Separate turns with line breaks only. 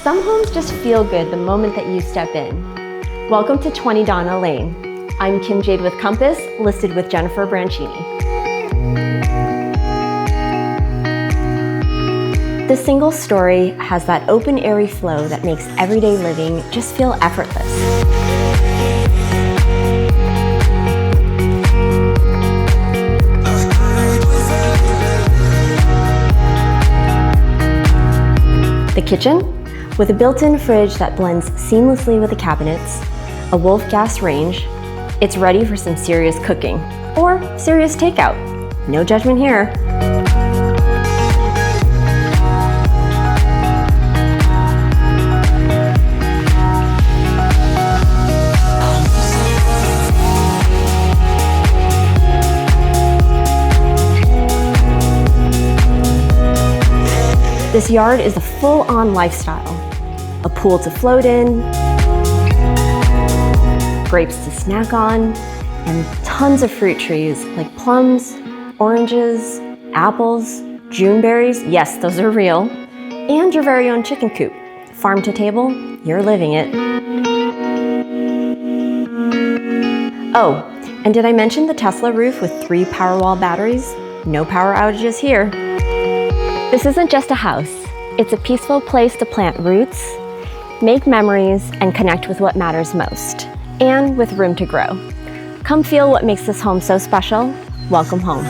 Some homes just feel good the moment that you step in. Welcome to 20 Donna Lane. I'm Kim Jade with Compass, listed with Jennifer Branchini. The single story has that open, airy flow that makes everyday living just feel effortless. The kitchen, with a built-in fridge that blends seamlessly with the cabinets, a Wolf gas range, it's ready for some serious cooking or serious takeout. No judgment here. This yard is a full-on lifestyle. A pool to float in, grapes to snack on, and tons of fruit trees like plums, oranges, apples, juneberries, yes, those are real, and your very own chicken coop. Farm to table, you're living it. Oh, and did I mention the Tesla roof with 3 Powerwall batteries? No power outages here. This isn't just a house. It's a peaceful place to plant roots, make memories, and connect with what matters most, and with room to grow. Come feel what makes this home so special. Welcome home.